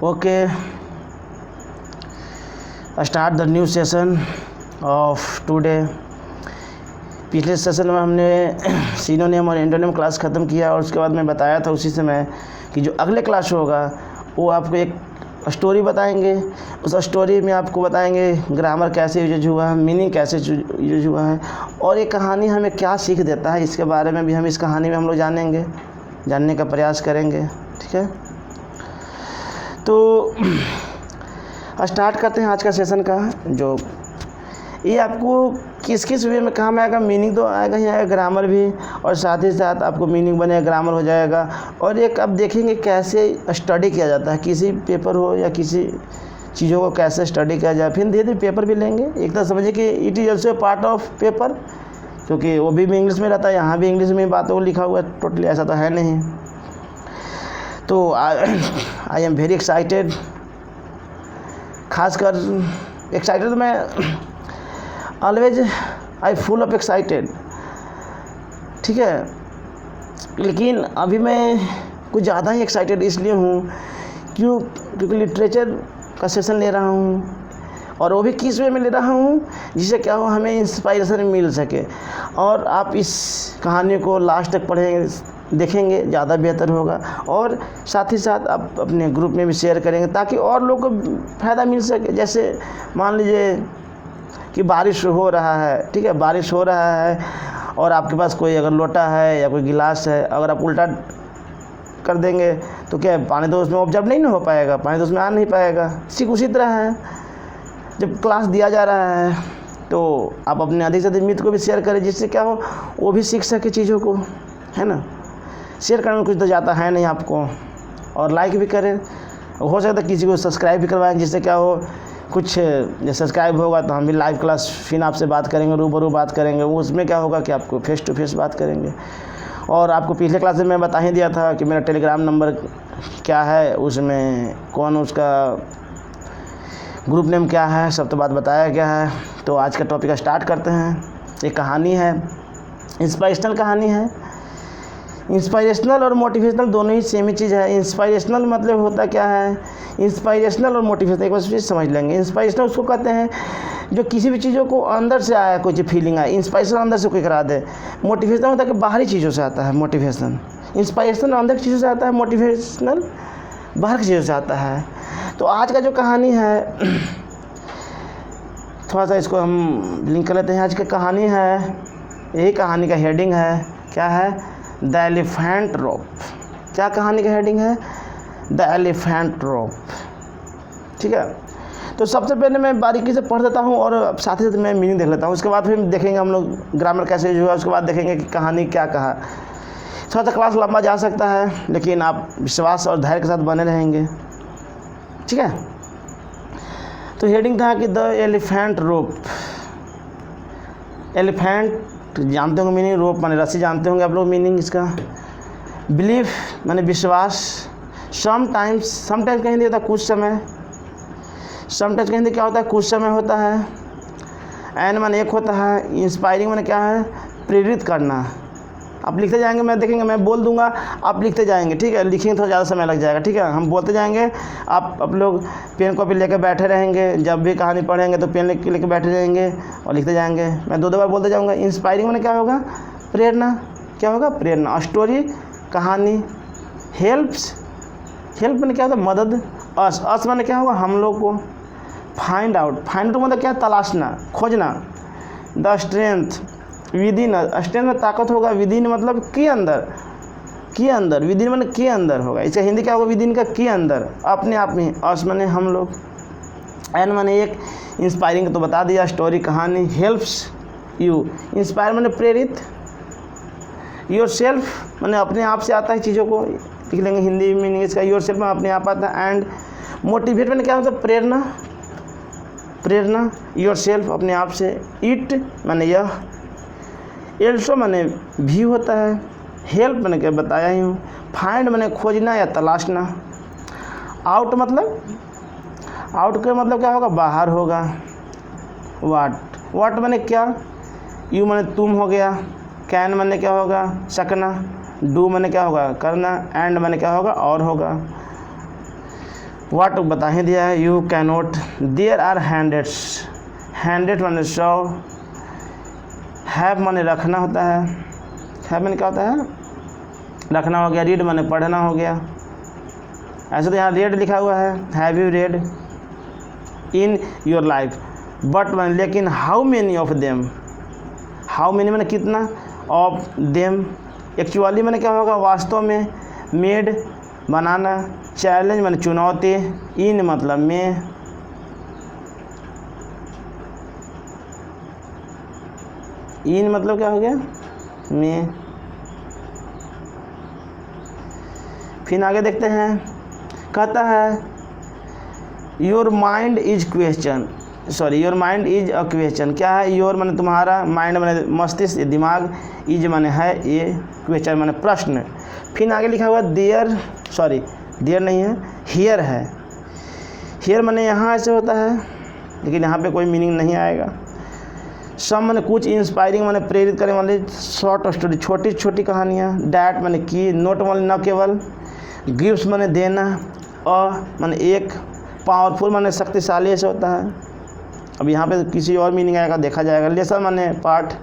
Okay, start the new session of today. पिछले session में हमने सिनोनिम और एंटोनिम क्लास ख़त्म किया और उसके बाद मैं बताया था उसी समय कि जो अगले क्लास होगा वो आपको एक स्टोरी बताएंगे। उस स्टोरी में आपको बताएंगे ग्रामर कैसे यूज हुआ है, मीनिंग कैसे यूज हुआ है और ये कहानी हमें क्या सीख देता है, इसके बारे में भी हम इस कहानी में हम लोग जानने का प्रयास करेंगे। ठीक है, तो स्टार्ट करते हैं आज का सेशन का। जो ये आपको किस किस वे में काम आएगा, मीनिंग तो आएगा ही आएगा, ग्रामर भी, और साथ ही साथ आपको मीनिंग बनेगा, ग्रामर हो जाएगा। और एक अब देखेंगे कैसे स्टडी किया जाता है, किसी पेपर हो या किसी चीज़ों को कैसे स्टडी किया जाए। फिर धीरे धीरे पेपर भी लेंगे। एक तो समझिए कि it is also part of paper, क्योंकि वो भी इंग्लिश में रहता है, यहाँ भी इंग्लिश में बातों को लिखा हुआ है, टोटली ऐसा तो है नहीं। तो आई एम वेरी एक्साइटेड, खासकर एक्साइटेड तो मैं always I full of excited. ठीक है, लेकिन अभी मैं कुछ ज़्यादा ही एक्साइटेड इसलिए हूँ क्योंकि लिटरेचर का सेशन ले रहा हूँ, और वो भी किस वे में ले रहा हूँ जिससे क्या हो हमें इंस्पायरेशन मिल सके। और आप इस कहानी को लास्ट तक पढ़ेंगे, देखेंगे, ज़्यादा बेहतर होगा। और साथ ही साथ आप अपने ग्रुप में भी शेयर करेंगे ताकि और लोगों को फ़ायदा मिल सके। जैसे मान लीजिए कि बारिश हो रहा है, ठीक है, बारिश हो रहा है और आपके पास कोई अगर लोटा है या कोई गिलास है, अगर आप उल्टा कर देंगे तो क्या पानी तो उसमें ऑब्जर्व नहीं हो पाएगा, पानी तो उसमें आ नहीं पाएगा। ठीक उसी तरह है, जब क्लास दिया जा रहा है तो आप अपने अधिक से अधिक मित्र को भी शेयर करें जिससे क्या हो वो भी सीख सके चीज़ों को, है ना। शेयर करने में कुछ तो जाता है नहीं आपको, और लाइक भी करें, हो सकता है किसी को सब्सक्राइब भी करवाएं जिससे क्या हो कुछ जब सब्सक्राइब होगा तो हम भी लाइव क्लास फिर आपसे बात करेंगे, रूबरू बात करेंगे। उसमें क्या होगा कि आपको फेस टू फेस बात करेंगे। और आपको पिछले क्लास में मैं बता ही दिया था कि मेरा टेलीग्राम नंबर क्या है, उसमें कौन उसका ग्रुप नेम क्या है, सब तो बात बताया गया है। तो आज का टॉपिक स्टार्ट करते हैं। एक कहानी है, इंस्पायरेशनल कहानी है। इंस्पायरेशनल और मोटिवेशनल दोनों ही सेम ही चीज़ है। इंस्पायरेशनल मतलब होता क्या है, इंस्पायरेशनल और मोटिवेशनल एक बार चीज़ समझ लेंगे। इंस्पायरेशनल उसको कहते हैं जो किसी भी चीज़ों को अंदर से आया, कोई फीलिंग आए, इंस्पायरेशन अंदर से कोई करा दे। मोटिवेशनल होता है कि बाहरी चीज़ों से आता है मोटिवेशन। इंस्पायरेशन अंदर की चीज़ों से आता है, मोटिवेशनल बाहर की चीज़ों से आता है। तो आज का जो कहानी है, थोड़ा सा इसको हम लिंक कर लेते हैं। आज की कहानी है, यही कहानी का हेडिंग है, क्या है, द एलिफेंट रोप। क्या कहानी का हेडिंग है, द एलिफेंट रोप। ठीक है, तो सबसे पहले मैं बारीकी से पढ़ देता हूँ और साथ ही साथ मैं मीनिंग देख लेता हूँ। उसके बाद फिर देखेंगे हम लोग ग्रामर कैसे यूज हुआ, उसके बाद देखेंगे कि कहानी क्या कहा। थोड़ा सा क्लास लंबा जा सकता है लेकिन आप विश्वास और धैर्य के साथ बने रहेंगे। ठीक है, तो हेडिंग था कि द एलिफेंट रोप। एलिफेंट जानते होंगे मीनिंग, रोप माने रस्सी जानते होंगे आप लोग मीनिंग इसका। बिलीफ माने विश्वास। समटाइम्स कहेंगे होता है कुछ समय, समटाइम्स कहेंगे क्या होता है, कुछ समय होता है। एन माने एक होता है। इंस्पायरिंग माने क्या है, प्रेरित करना। आप लिखते जाएंगे, मैं देखेंगे, मैं बोल दूंगा, आप लिखते जाएंगे। ठीक है, लिखेंगे थोड़ा ज़्यादा समय लग जाएगा। ठीक है, हम बोलते जाएंगे, आप लोग पेन कॉपी लेकर बैठे रहेंगे। जब भी कहानी पढ़ेंगे तो पेन लेकर बैठे रहेंगे और लिखते जाएंगे। मैं दो बार बोलते जाऊँगा। इंस्पायरिंग में क्या होगा, प्रेरणा। क्या होगा, प्रेरणा। स्टोरी, कहानी। हेल्प में क्या होता है, मदद। अस में क्या होगा, हम लोग को। फाइंड आउट मतलब क्या, तलाशना, खोजना। The strength within. स्ट्रेंथ में ताकत होगा, विदिन मतलब के अंदर, विदिन माने के अंदर होगा। इसका हिंदी क्या होगा, विदिन का के अंदर, अपने आप में। अस माने हम लोग। एन माने एक। इंस्पायरिंग तो बता दिया, स्टोरी, कहानी। हेल्प्स यू, इंस्पायर माने प्रेरित। योर सेल्फ माने अपने आप से आता है चीज़ों को, लिख लेंगे हिंदी मीनिंग इसका। योर सेल्फ में अपने आप आता है। एंड मोटिवेट माने क्या होता है, प्रेरणा। योर सेल्फ अपने आप से। इट माने यह। एल्सो माने भी होता है। हेल्प मैंने क्या बताया ही हूँ। फाइंड माने खोजना या तलाशना। आउट मतलब, आउट का मतलब क्या होगा, बाहर होगा। वाट माने क्या। यू माने तुम हो गया। कैन माने क्या होगा, सकना। डू माने क्या होगा, करना। एंड माने क्या होगा, और होगा। वाट बता ही दिया है, you cannot, there are hundreds, hundred माने 100, हैव माने रखना होता है, हैव माने क्या होता है रखना हो गया, रीड माने पढ़ना हो गया, ऐसे तो यहाँ रेड लिखा हुआ है, have you read in your life, but माने लेकिन, how many of them, how many माने कितना, ऑफ देम एक्चुअली माने क्या होगा वास्तव में, मेड बनाना, चैलेंज माने चुनौती, इन मतलब में, इन मतलब क्या हो गया में। फिर आगे देखते हैं, कहता है your mind is question, sorry your mind is a question, क्या है योर माने तुम्हारा, माइंड माने मस्तिष्क दिमाग, इज माने है, ये क्वेश्चन माने प्रश्न। फिर आगे लिखा हुआ देयर, सॉरी देयर नहीं है, हियर है, हियर माने यहाँ ऐसे होता है लेकिन यहाँ पे कोई मीनिंग नहीं आएगा। सम माने कुछ, इंस्पायरिंग माने प्रेरित करने वाली, शॉर्ट स्टोरी छोटी छोटी कहानियाँ, डैट माने की, नोट माने न केवल, गिफ्ट्स माने देना, माने एक, पावरफुल माने शक्तिशाली ऐसे होता है। अब यहाँ पे किसी और मीनिंग आएगा देखा जाएगा। लेसन माने पाठ,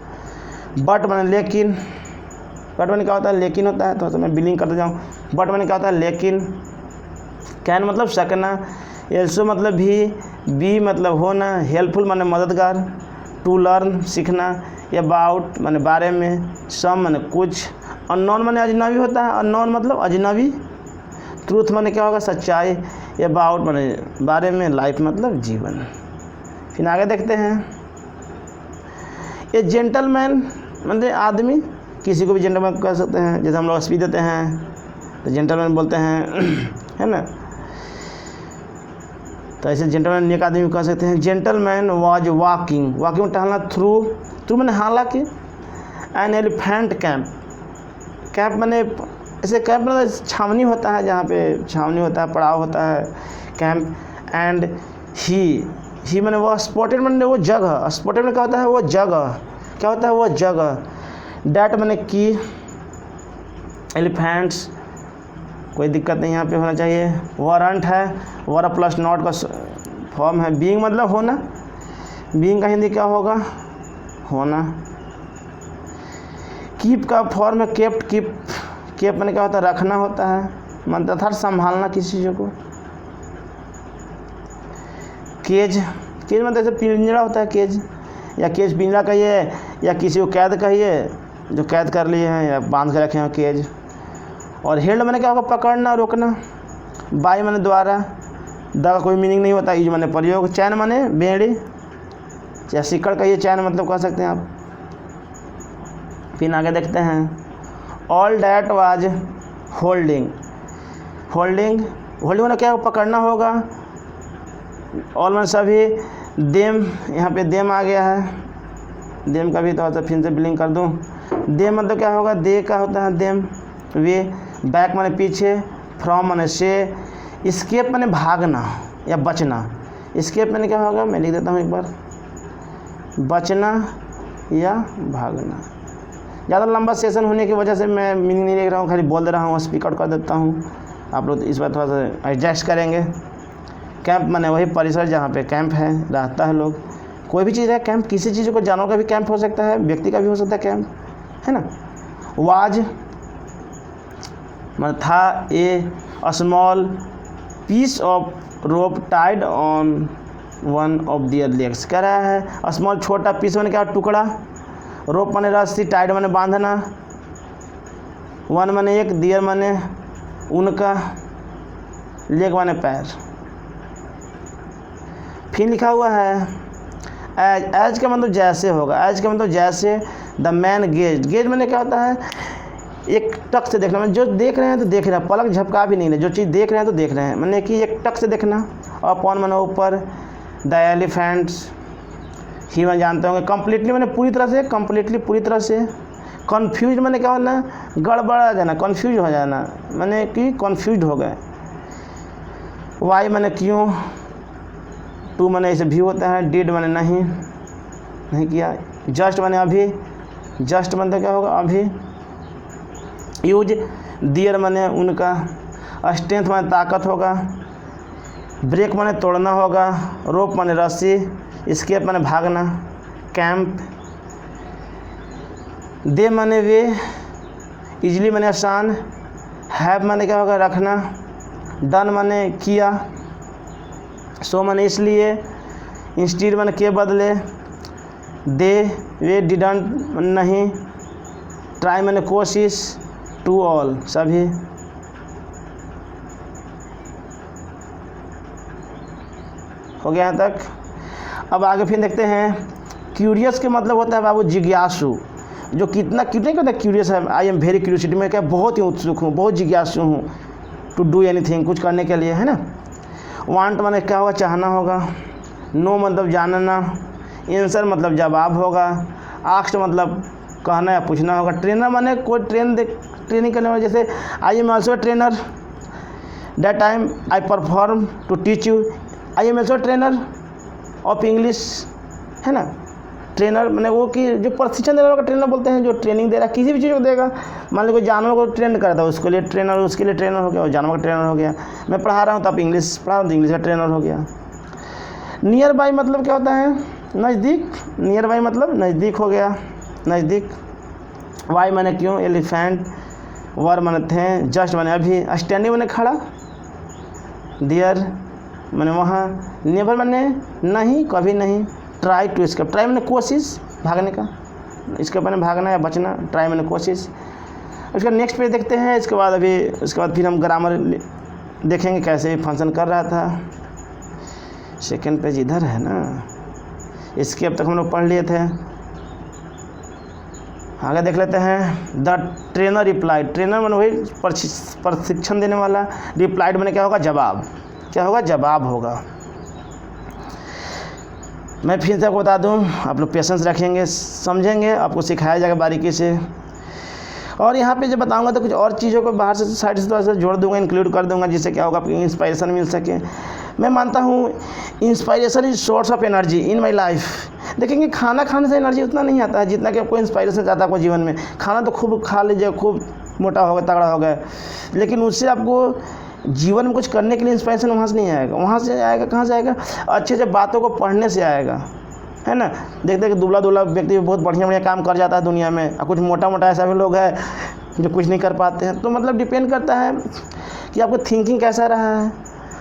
बट माने लेकिन, बट माने क्या होता है लेकिन होता है, तो मैं बिलिंग करते जाऊँ। बट माने क्या होता है लेकिन, कैन मतलब सकना, एल्सो मतलब भी, बी मतलब होना, हेल्पफुल माने मददगार, टू लर्न सीखना, अबाउट माने बारे में, सम माने कुछ, अननोन माने अजनबी होता है, अननोन मतलब अजनबी, ट्रूथ माने क्या होगा सच्चाई, अबाउट माने बारे में, लाइफ मतलब जीवन। फिर आगे देखते हैं, ए जेंटलमैन मतलब आदमी, किसी को भी जेंटलमैन कह सकते हैं, जैसे हम लोग स्पीच देते हैं तो जेंटलमैन बोलते हैं है ना, तो ऐसे जेंटलमैन एक आदमी कह सकते हैं। जेंटलमैन वाज वॉकिंग, वॉकिंग टहलना, थ्रू मैंने हालांकि, एन एलिफेंट कैंप, कैंप मैंने ऐसे कैंप मतलब छावनी होता है, जहाँ पे छावनी होता है, पड़ाव होता है, कैंप। एंड ही मैंने वो स्पॉटेड मैंने वो जगह, स्पॉटेड में क्या होता है वो जगह, क्या होता है वो जगह। डैट मैंने की, एलिफेंट्स, कोई दिक्कत नहीं यहाँ पे होना चाहिए। वारंट है, वर प्लस नॉट का फॉर्म है। बीइंग मतलब होना, बीइंग का हिंदी क्या होगा होना। कीप का फॉर्म है केप्ट, कीप मैंने क्या होता है रखना होता है, मतलब था संभालना किसी चीज़ को। केज मतलब जैसे पिंजरा होता है केज, या केज पिंजरा कहिए, या किसी को कैद कहिए जो कैद कर लिए हैं या बांध के रखे हैं केज। और हेल्ड मैंने क्या होगा पकड़ना रोकना। बाई मैंने द्वारा, द का कोई मीनिंग नहीं होता, यूज मैंने प्रयोग। चैन मैंने बेड़ी या सिक्कड़ कहिए, चैन मतलब कह सकते हैं आप। फिर आगे देखते हैं, ऑल डैट वाज होल्डिंग मैंने क्या पकड़ना होगा। ऑल मैंने सभी, देम यहाँ पे देम आ गया है, देम का भी थोड़ा सा फिर से बिलिंग कर दूँ। देम मतलब क्या होगा, दे का होता है देम। वे, बैक माने पीछे, फ्रॉम माने से, स्केप माने भागना या बचना। स्केप माने क्या होगा, मैं लिख देता हूँ एक बार, बचना या भागना। ज़्यादा लंबा सेशन होने की वजह से मैं मीनिंग नहीं लिख रहा हूँ, खाली बोल दे रहा हूँ, स्पीक आउट कर देता हूँ। आप लोग इस बार थोड़ा सा एडजस्ट करेंगे। कैंप माने वही परिसर जहाँ पे कैंप है, रहता है लोग। कोई भी चीज़ है कैंप, किसी चीज़ को, जानवर का भी कैंप हो सकता है, व्यक्ति का भी हो सकता है कैंप, है ना। वाज मतलब था, a small piece of rope tied on one of their legs. कह रहा है स्मॉल छोटा पीस माने क्या टुकड़ा, रोप माने रस्सी, टाइड माने बांधना, वन माने एक, दियर माने उनका, लेग माने पैर। फिर लिखा हुआ है एज का मतलब जैसे होगा, एज का मतलब जैसे। द मैन गेज माने क्या होता है, एक टक से देखना, मतलब जो देख रहे हैं तो देख रहे हैं, पलक झपका भी नहीं है, जो चीज़ देख रहे हैं तो देख रहे हैं, मैंने कि एक टक से देखना। और अपॉन माने ऊपर, द एलिफेंट्स, ही मैं जानते होंगे। कम्प्लीटली मैंने पूरी तरह से, कम्प्लीटली पूरी तरह से। कन्फ्यूज मैंने क्या होना, गड़बड़ा जाना, कन्फ्यूज हो जाना, मैंने कि कन्फ्यूज हो गए। वाई मैंने क्यों, टू मैंने ऐसे भी होता है, डिड मैंने नहीं किया। जस्ट मैंने अभी, जस्ट मतलब क्या होगा अभी। यूज, दियर मैंने उनका। स्ट्रेंथ मैंने ताकत होगा। ब्रेक माने तोड़ना होगा, रोप माने रस्सी, एस्केप माने भागना, कैंप, दे माने वे, इजली माने आसान, हैव माने क्या होगा रखना, डन माने किया, सो माने इसलिए, इंस्टीड माने के बदले, दे वे डिडंट नहीं, ट्राई माने कोशिश, टू ऑल सभी। हो गया यहाँ तक। अब आगे फिर देखते हैं क्यूरियस के मतलब होता है बाबू जिज्ञासु, जो कितना कितने कहते हैं क्यूरियस है, आई एम वेरी क्यूरियोसिटी, मैं क्या बहुत ही उत्सुक हूँ, बहुत जिज्ञासु हूँ, टू डू एनीथिंग कुछ करने के लिए, है ना। वांट माने क्या होगा चाहना होगा, नो मतलब जानना, आंसर मतलब जवाब होगा, आस्क्ड मतलब कहना या पूछना होगा, ट्रेनर माने कोई ट्रेनिंग करने वाला, जैसे I am also trainer, that time I perform to teach you, I am also trainer of English, है ना। ट्रेनर मैंने वो कि जो प्रशिक्षण देने वाला ट्रेनर बोलते हैं, जो ट्रेनिंग दे रहा है किसी भी चीज़ को देगा। मान लो कोई जानवर को ट्रेन कर रहा था, उसके लिए ट्रेनर, उसके लिए ट्रेनर हो गया, और जानवर का ट्रेनर हो गया। मैं पढ़ा रहा हूँ तो आप इंग्लिश पढ़ा रहा हूँ तो इंग्लिश का ट्रेनर हो गया। नियर बाई मतलब क्या होता है नज़दीक, नियर बाई मतलब नज़दीक हो गया, नज़दीक। वाई माने क्यों, एलिफेंट, वर माने थे, जस्ट माने अभी, स्टैंडिंग माने खड़ा, देयर माने वहाँ, नेवर माने नहीं कभी नहीं, ट्राई टू एस्केप, ट्राई माने कोशिश भागने का, एस्केप माने भागना या बचना, ट्राई माने कोशिश। उसका नेक्स्ट पेज देखते हैं, इसके बाद फिर हम ग्रामर देखेंगे कैसे फंक्शन कर रहा था। सेकेंड पेज इधर है ना, एस्केप तक हम लोग पढ़ लिए थे। आगे देख लेते हैं। द ट्रेनर रिप्लाइड, ट्रेनर माने वही प्रशिक्षण देने वाला, रिप्लाइड माने क्या होगा जवाब, क्या होगा जवाब होगा। मैं फिर से आपको बता दूं, आप लोग पेशेंस रखेंगे, समझेंगे, आपको सिखाया जाएगा बारीकी से। और यहाँ पे जब बताऊंगा तो कुछ और चीज़ों को बाहर से साइड से थोड़ा सा जोड़ दूंगा, इंक्लूड कर दूंगा, जिससे क्या होगा आपको इंस्पायरेशन मिल सके। मैं मानता हूँ inspiration is source of energy in my life. देखेंगे खाना खाने से एनर्जी उतना नहीं आता है जितना कि आपको इंस्पायरेशन चाहता है आपको जीवन में। खाना तो खूब खा लीजिए, खूब मोटा हो गया, तगड़ा हो गया, लेकिन उससे आपको जीवन में कुछ करने के लिए इंस्पायरेशन वहाँ से नहीं आएगा। वहाँ से आएगा, कहाँ से आएगा, अच्छे अच्छे बातों को पढ़ने से आएगा, है ना। देखते कि दुबला दुबला व्यक्ति बहुत बढ़िया बढ़िया काम कर जाता है दुनिया में, और कुछ मोटा मोटा ऐसा भी लोग हैं जो कुछ नहीं कर पाते हैं। तो मतलब डिपेंड करता है कि आपको थिंकिंग कैसा रहा है,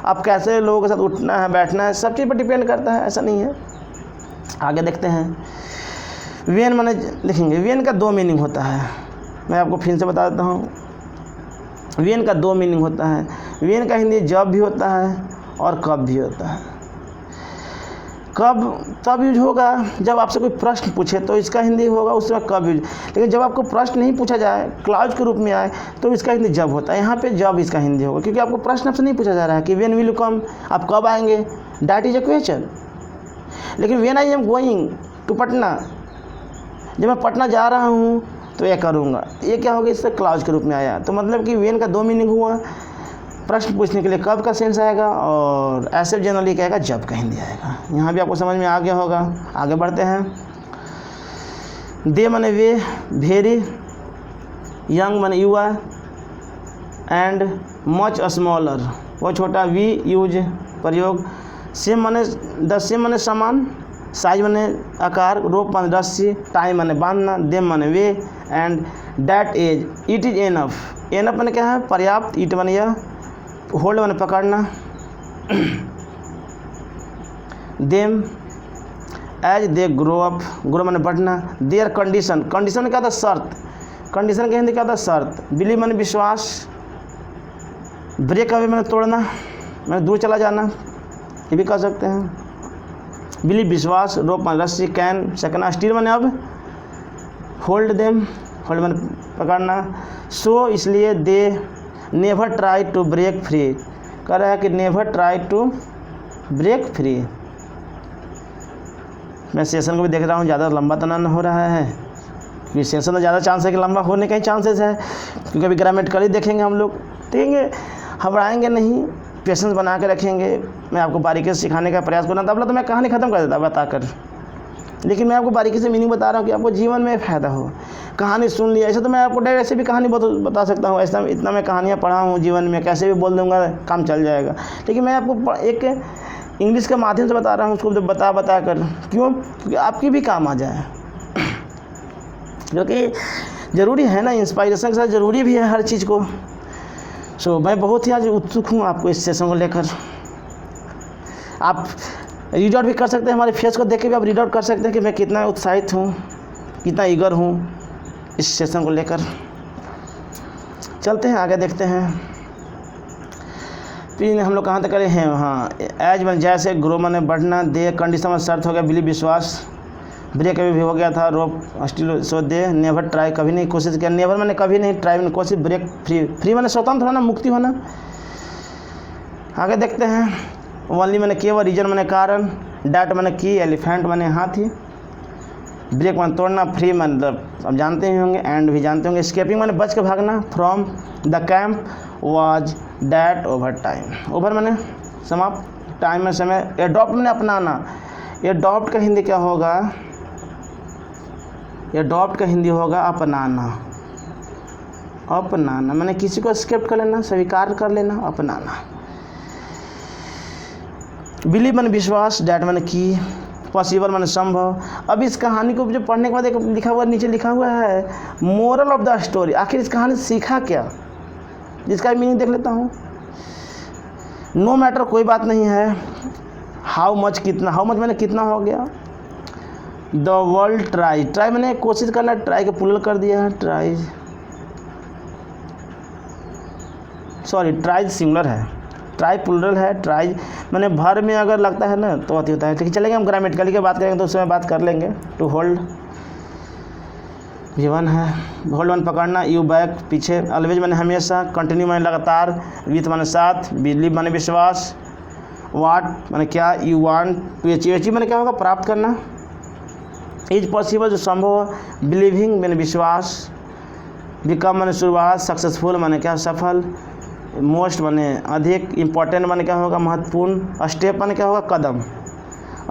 आप कैसे लोगों के साथ उठना है बैठना है, सब चीज़ पर डिपेंड करता है, ऐसा नहीं है। आगे देखते हैं। वेन माने देखेंगे, वेन का दो मीनिंग होता है, मैं आपको फिर से बता देता हूँ। वेन का दो मीनिंग होता है। वेन का हिंदी जब भी होता है और कब भी होता है। कब तब यूज होगा जब आपसे कोई प्रश्न पूछे, तो इसका हिंदी होगा उस समय कब यूज। लेकिन जब आपको प्रश्न नहीं पूछा जाए, क्लाउज के रूप में आए, तो इसका हिंदी जब होता है। यहाँ पे जब इसका हिंदी होगा, क्योंकि आपको प्रश्न आपसे नहीं पूछा जा रहा है कि व्हेन विल यू कम, आप कब आएंगे, दैट इज अ क्वेश्चन। लेकिन when I am going to Patna, जब मैं पटना जा रहा हूँ तो यह करूँगा, ये क्या होगा, इससे क्लाउज के रूप में आया। तो मतलब कि व्हेन का दो मीनिंग हुआ, प्रश्न पूछने के लिए कब का सेंस आएगा, और ऐसे जनरली कहेगा जब का हिंदी आएगा। यहाँ भी आपको समझ में आ गया होगा। आगे बढ़ते हैं। दे माने वे, वेरी, यंग माने युवा, एंड मच स्मॉलर वो छोटा, वी यूज प्रयोग, सेम माने द सेम माने समान, साइज माने आकार, रोप माने रस्सी, टाइम माने बांधना, देम माने वे, and that as it is enough. Enough माने क्या है, पर्याप्त, इट माने यह, होल्ड माने पकड़ना, them as they grow up, grow माने बढ़ना, देयर कंडीशन, कंडीशन क्या था, शर्त, कंडीशन के हिंदी क्या था, शर्त, बिलीव माने विश्वास, ब्रेक अवे माने तोड़ना, माने दूर चला जाना, ये भी कह सकते हैं। बिलीव विश्वास, रोप माने रस्सी, कैन सकना, स्टील माने अब, होल्ड देम, होल्ड माने पकड़ना, सो इसलिए, they never try to break free, कह रहा है कि never try to break free. मैं सेशन को भी देख रहा हूँ, ज़्यादा लंबा तो ना हो रहा है, क्योंकि सेशन में ज़्यादा चांस है कि लंबा होने का ही चांसेस है, क्योंकि अभी ग्रामेटिकली देखेंगे हम लोग, देखेंगे, घबराएंगे नहीं, पेशेंस बना के रखेंगे। मैं आपको बारीकी से सिखाने का प्रयास करूँगा, तब तो मैं कहानी ख़त्म कर देता बताकर। लेकिन मैं आपको बारीकी से मीनिंग बता रहा हूँ कि आपको जीवन में फ़ायदा हो। कहानी सुन लिया, ऐसे तो मैं आपको ऐसे भी कहानी बता सकता हूँ, ऐसा इतना मैं कहानियाँ पढ़ा हूँ जीवन में, कैसे भी बोल दूँगा काम चल जाएगा। लेकिन मैं आपको एक इंग्लिश के माध्यम से बता रहा हूँ, उसको बता कर, क्यों? क्योंकि आपकी भी काम आ जाए, क्योंकि ज़रूरी है ना, इंस्पायरेशन के साथ ज़रूरी भी है हर चीज़ को। सो मैं बहुत ही आज उत्सुक हूँ आपको इस सेशन को लेकर। आप रीड आउट भी कर सकते हैं, हमारे फेस को देख के भी आप रीड आउट कर सकते हैं कि मैं कितना उत्साहित हूँ, कितना ईगर हूँ इस सेशन को लेकर। चलते हैं आगे, देखते हैं फिर हम लोग कहाँ तक करे हैं। हाँ, एज बन जैसे ग्रो मैंने बढ़ना, दे कंडीशन में शर्त हो गया, बिलीव विश्वास, ब्रेक अभी भी हो गया था, रोप still so they, never try कभी नहीं कोशिश किया, नेवर मैंने कभी नहीं, ट्राई मैंने कोशिश, ब्रेक फ्री मैंने स्वतंत्र होना, मुक्ति होना। आगे देखते हैं, ओनली मैंने केवल, रीजन मैंने कारण, डैट मैंने की, एलिफेंट मैंने हाथी, ब्रेक मैंने तोड़ना, फ्री मतलब अब जानते ही होंगे, एंड भी जानते होंगे, स्केपिंग मैंने बच के भागना, from the camp was that over time, over मैंने समाप्त, टाइम में समय, एडॉप्ट मैंने अपनाना, एडॉप्ट का हिंदी क्या होगा? एडॉप्ट का हिंदी होगा अपनाना, अपनाना मैंने किसी को एक्सेप्ट कर लेना, स्वीकार कर लेना, अपनाना। बिलीव मैंने विश्वास, डैट मैंने की, पॉसिबल मैंने संभव। अब इस कहानी को जो पढ़ने के बाद एक लिखा हुआ, नीचे लिखा हुआ है मोरल ऑफ द स्टोरी, आखिर इस कहानी से सीखा क्या, जिसका मीनिंग देख लेता हूँ। नो मैटर, कोई बात नहीं है, हाउ मच कितना, हाउ मच मैंने कितना हो गया, द वर्ल्ड ट्राई, ट्राई मैंने कोशिश करना, ट्राई को प्लूरल कर दिया है, ट्राई, सॉरी ट्राई सिंगुलर है, ट्राई प्लूरल है, ट्राई मैंने भर में अगर लगता है ना तो अति होता है। लेकिन चलेंगे हम ग्रामेटिकली की बात करेंगे तो उसमें बात कर लेंगे। टू होल्ड जीवन है, होल्ड मैंने पकड़ना, यू बैक पीछे, ऑलवेज मैंने हमेशा, कंटिन्यू मैंने लगातार, विथ मैंने साथ, बिलीव मैंने विश्वास, वाट मैंने क्या, यू वांट टू अचीव मैंने क्या होगा प्राप्त करना, इज पॉसिबल जो संभव हो, बिलीविंग मैंने विश्वास, बिकम मैंने शुरुआत, सक्सेसफुल मैंने क्या सफल, मोस्ट मैंने अधिक, इम्पोर्टेंट मैंने क्या होगा महत्वपूर्ण, स्टेप मैंने क्या होगा कदम,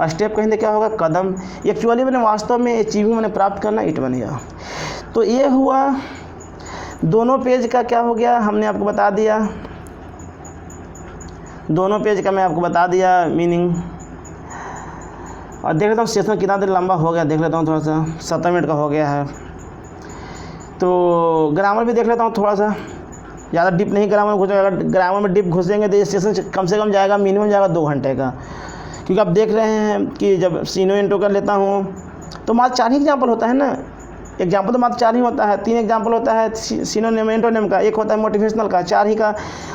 स्टेप कहेंगे क्या होगा कदम, एक्चुअली मैंने वास्तव में अचीविंग मैंने प्राप्त करना, इट बन गया। तो ये हुआ दोनों पेज का क्या हो गया, हमने आपको बता दिया, दोनों पेज का मैं आपको बता दिया मीनिंग। और देख लेता हूँ सेशन कितना देर लंबा हो गया, देख लेता हूँ थोड़ा सा, 7 मिनट का हो गया है। तो ग्रामर भी देख लेता हूँ थोड़ा सा, ज़्यादा डीप नहीं ग्रामर में घुसेगा, अगर ग्रामर में डीप घुसेंगे तो ये सेशन कम से कम जाएगा, मिनिमम जाएगा 2 घंटे का। क्योंकि आप देख रहे हैं कि जब सीनो इंटो कर लेता हूँ तो मात्र 4 ही एग्जाम्पल होता है ना, एग्जाम्पल तो मात्र 4 ही होता है, 3 एग्जाम्पल होता है सिनोनिम एंटोनिम का, एक होता है मोटिवेशनल का, 4 ही का,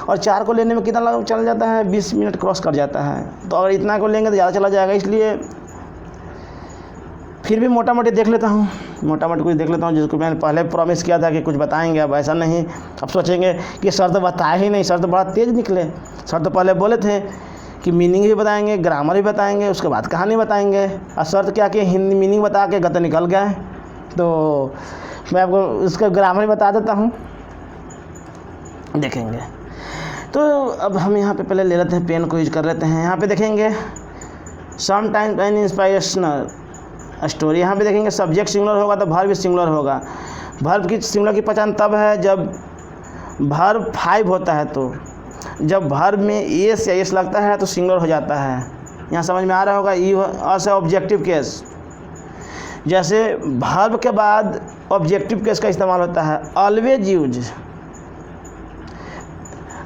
और 4 को लेने में कितना चल जाता है, 20 मिनट क्रॉस कर जाता है। तो अगर इतना को लेंगे तो ज़्यादा चला जाएगा, इसलिए फिर भी मोटा मोटी देख लेता हूँ, मोटा मोटी कुछ देख लेता हूँ, जिसको मैंने पहले प्रॉमिस किया था कि कुछ बताएंगे। अब ऐसा नहीं, अब सोचेंगे कि सर तो बताए ही नहीं, सर तो बड़ा तेज़ निकले, सर तो पहले बोले थे कि मीनिंग भी बताएंगे, ग्रामर भी बताएंगे, उसके बाद कहानी बताएंगे, और सर तो क्या कि हिंदी मीनिंग बता के गत निकल गए। तो मैं आपको उसका ग्रामर बता देता हूँ, देखेंगे। तो अब हम यहाँ पे पहले ले लेते हैं, पेन को यूज कर लेते हैं। यहाँ पे देखेंगे some time an inspirational story, यहाँ पे देखेंगे सब्जेक्ट सिंगुलर होगा तो वर्ब भी सिंगुलर होगा। वर्ब की सिंगुलर की पहचान तब है जब वर्ब 5 होता है, तो जब वर्ब में एस या एस लगता है तो सिंगुलर हो जाता है। यहाँ समझ में आ रहा होगा। यू अस ऑब्जेक्टिव केस, जैसे वर्ब के बाद ऑब्जेक्टिव केस का इस्तेमाल होता है। ऑलवेज यूज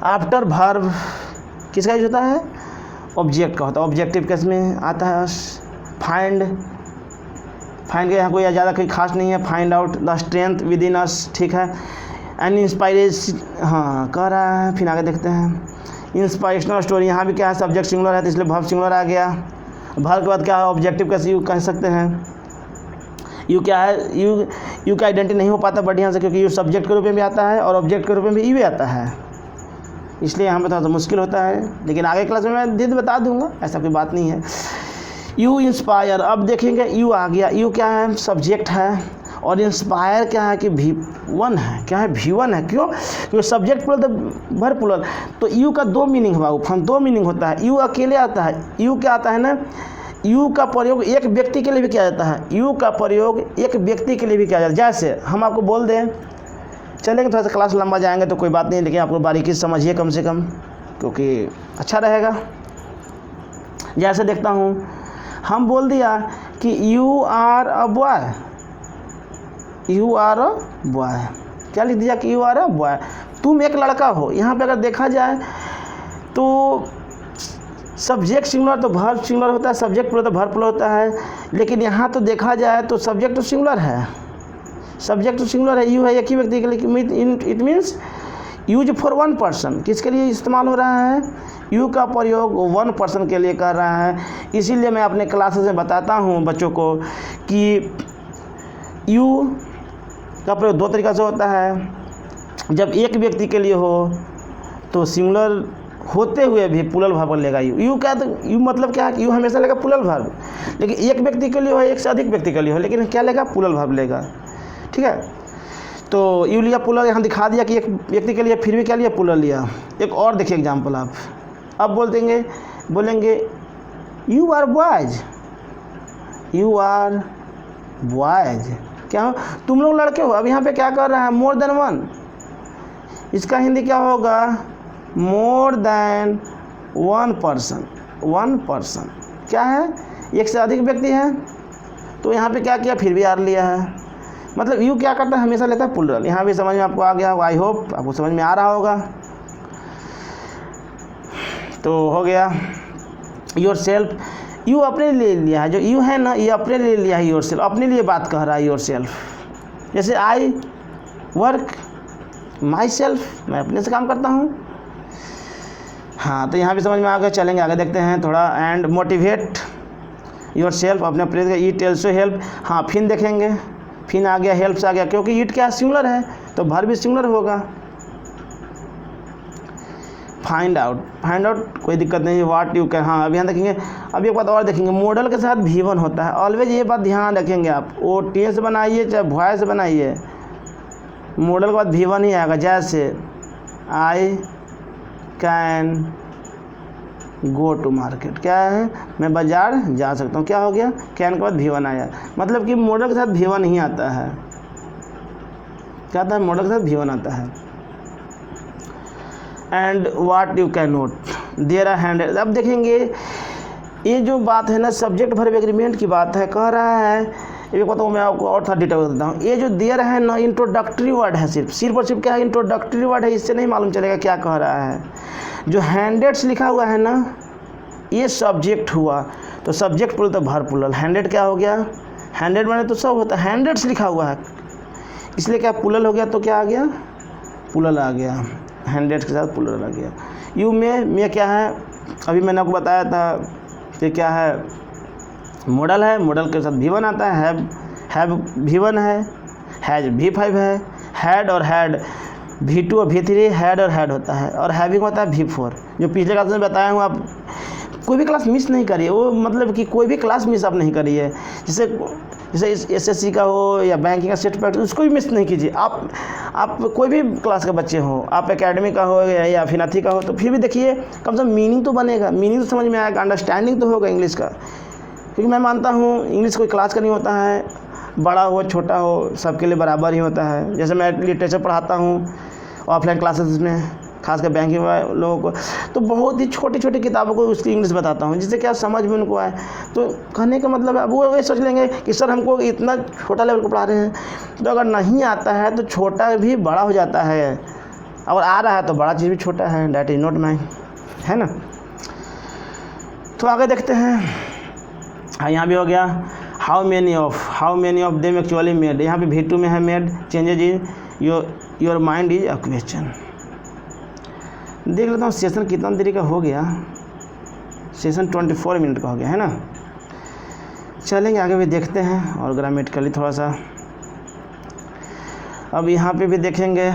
आफ्टर वर्ब किसका यूज होता है, ऑब्जेक्ट का होता है। ऑब्जेक्टिव केस में आता है फाइंड, फाइंड के यहाँ कोई ज़्यादा कोई खास नहीं है। Find out the strength within us, ठीक है। एंड इंस्पायरेशन, हाँ कह रहा है, फिर आगे देखते हैं। इंस्पायरेशनल स्टोरी, यहाँ भी क्या है, सब्जेक्ट सिंगुलर है तो इसलिए वर्ब सिंगुलर आ गया। वर्ब के बाद क्या है, ऑब्जेक्टिव कैसे यू कह सकते हैं। यू क्या है, यू का आइडेंटिटी नहीं हो पाता बढ़िया से, क्योंकि यू सब्जेक्ट के रूप में भी आता है और ऑब्जेक्ट के रूप में भी यू आता है, इसलिए यहाँ पे थोड़ा सा मुश्किल होता है। लेकिन आगे क्लास में मैं धीरे बता दूंगा, ऐसा कोई बात नहीं है। यू इंस्पायर, अब देखेंगे यू आ गया। यू क्या है, सब्जेक्ट है, और इंस्पायर क्या है कि V1 है। क्या है, V1 है। क्यों, क्योंकि सब्जेक्ट प्लस वर्ब प्लस। तो यू का 2 मीनिंग है बाबू, 2 मीनिंग होता है। यू अकेले आता है, यू क्या आता है ना, यू का प्रयोग एक व्यक्ति के लिए भी किया जाता है, यू का प्रयोग एक व्यक्ति के लिए भी किया जाता है। जैसे हम आपको बोल दें, चलेंगे थोड़ा सा क्लास लंबा जाएंगे तो कोई बात नहीं, लेकिन आपको बारीकी से समझिए कम से कम, क्योंकि अच्छा रहेगा। जैसे देखता हूँ, हम बोल दिया कि you are a boy, you are a boy, क्या लिख दिया कि यू आर अ बॉय, तुम एक लड़का हो। यहाँ पे अगर देखा जाए तो सब्जेक्ट सिंगुलर तो वर्ब सिंगुलर होता है, सब्जेक्ट प्लूरल तो वर्ब प्लूरल होता है, लेकिन यहाँ तो देखा जाए तो सब्जेक्ट तो सिंगुलर है, सब्जेक्ट तो सिंगुलर है, यू है एक ही व्यक्ति के लिए, it means use for one person. किसके लिए इस्तेमाल हो रहा है? यू का प्रयोग वन पर्सन के लिए कर रहा है। इसीलिए मैं अपने क्लासेस में बताता हूँ बच्चों को कि यू का प्रयोग दो तरीक़ा से होता है। जब एक व्यक्ति के लिए हो तो सिंगुलर होते हुए भी प्लूरल वर्ब लेगा यू। यू क्या, तो यू मतलब क्या है कि यू हमेशा लेगा प्लूरल वर्ब, लेकिन एक व्यक्ति के लिए हो, एक से अधिक व्यक्ति के लिए हो, लेकिन क्या लेगा? प्लूरल वर्ब लेगा। ठीक है, तो यू लिया प्लूरल, यहाँ दिखा दिया कि एक व्यक्ति के लिए, फिर भी क्या लिया? प्लूरल लिया। एक और देखिए एग्जाम्पल आप, अब बोलेंगे you are boys, you are boys, क्या हो? तुम लोग लड़के हो। अब यहाँ पे क्या कर रहा है? मोर देन वन, इसका हिंदी क्या होगा? More than one person, one person क्या है? एक से अधिक व्यक्ति है। तो यहाँ पे क्या किया? फिर भी आर लिया है। मतलब यू क्या करता है? हमेशा लेता है प्लूरल। यहाँ भी समझ में आपको आ गया होगा, आई होप आपको समझ में आ रहा होगा। तो हो गया योर सेल्फ, यू अपने लिए लिया है, जो यू है ना ये अपने लिए लिया है, योर सेल्फ अपने लिए बात कह रहा है, योर सेल्फ। जैसे आई वर्क माई सेल्फ, मैं अपने से काम करता हूँ। हाँ, तो यहाँ भी समझ में आ गया। चलेंगे आगे देखते हैं थोड़ा। एंड मोटिवेट योर सेल्फ, अपने प्रेज, ईट एल्सो हेल्प। हाँ, फिर देखेंगे, फिर आ गया, हेल्प्स आ गया, क्योंकि ईट क्या सिंगुलर है तो वर्ब भी सिंगुलर होगा। फाइंड आउट कोई दिक्कत नहीं है। व्हाट यू कैन, हाँ अभी यहाँ देखेंगे। अब एक बात और देखेंगे, मॉडल के साथ भी1 होता है। ऑलवेज ये बात ध्यान रखेंगे आप, ओ टी से बनाइए चाहे वॉइस से बनाइए, मॉडल के बाद भी1 ही आएगा। जैसे I can go to market, क्या है? मैं बाज़ार जा सकता हूँ। क्या हो गया? कैन के बाद भी1 आया, मतलब कि मॉडल के साथ भी1 ही आता है। क्या आता है? मॉडल के साथ भी1 आता है। And what you can note, there are handed. अब देखेंगे ये जो बात है ना, सब्जेक्ट वर्ब एग्रीमेंट की बात है, कह रहा है, ये बताओ मैं आपको और थोड़ा डिटेल देता हूँ। ये जो देयर है ना, इंट्रोडक्टरी वर्ड है, सिर्फ और सिर्फ क्या है? इंट्रोडक्टरी वर्ड है। इससे नहीं मालूम चलेगा क्या कह रहा है। जो हैंडेड्स लिखा हुआ है ना, ये सब्जेक्ट हुआ, तो सब्जेक्ट प्लूरल तो वर्ब प्लूरल। हैंडेड क्या हो गया? हैंडेड माने तो सब होता है, हैंडेड्स लिखा हुआ है, इसलिए क्या प्लूरल हो गया, तो क्या आ गया? प्लूरल आ गया, हैंडेड्स के साथ प्लूरल आ गया। यू में क्या है? अभी मैंने आपको बताया था कि क्या है? मॉडल है, मॉडल के साथ भी1 आता है। हैव भी1 है, हैज भी5 है, हैड और हैड भी2 और भी3, हैड और हैड होता है, और हैविंग होता है भी4। जो पिछले क्लास में बताया हूँ, आप कोई भी क्लास मिस नहीं करिए, वो मतलब कि कोई भी क्लास मिस आप नहीं करिए। जैसे एसएससी का हो या बैंकिंग का सेट पैट, उसको भी मिस नहीं कीजिए। आप कोई भी क्लास के बच्चे हो, आप एकेडमी का हो या फिनाथी का हो, तो फिर भी देखिए कम से कम मीनिंग तो बनेगा, मीनिंग तो समझ में आएगा, अंडरस्टैंडिंग तो होगा इंग्लिश का। क्योंकि मैं मानता हूँ इंग्लिश कोई क्लास का नहीं होता है, बड़ा हो छोटा हो सबके लिए बराबर ही होता है। जैसे मैं लिटरेचर पढ़ाता हूँ ऑफलाइन क्लासेस में, खासकर बैंकिंग वाले लोगों को, तो बहुत ही छोटी छोटी किताबों को उसकी इंग्लिश बताता हूँ, जिससे क्या समझ में उनको आए। तो कहने का मतलब है, अब वो ये सोच लेंगे कि सर हमको इतना छोटा लेवल को पढ़ा रहे हैं, तो अगर नहीं आता है तो छोटा भी बड़ा हो जाता है, और आ रहा है तो बड़ा चीज़ भी छोटा है। डैट इज़ नॉट माई, है ना। तो आगे देखते हैं। हाँ, यहाँ भी हो गया। How many of them actually made, यहाँ पे भी2 में है made. Changes in your mind is a question. देख लेता हूँ सेशन कितना देरी का हो गया। सेशन 24 मिनट का हो गया है ना। चलेंगे आगे भी देखते हैं, और ग्रामेटिकली थोड़ा सा अब यहाँ पे भी देखेंगे।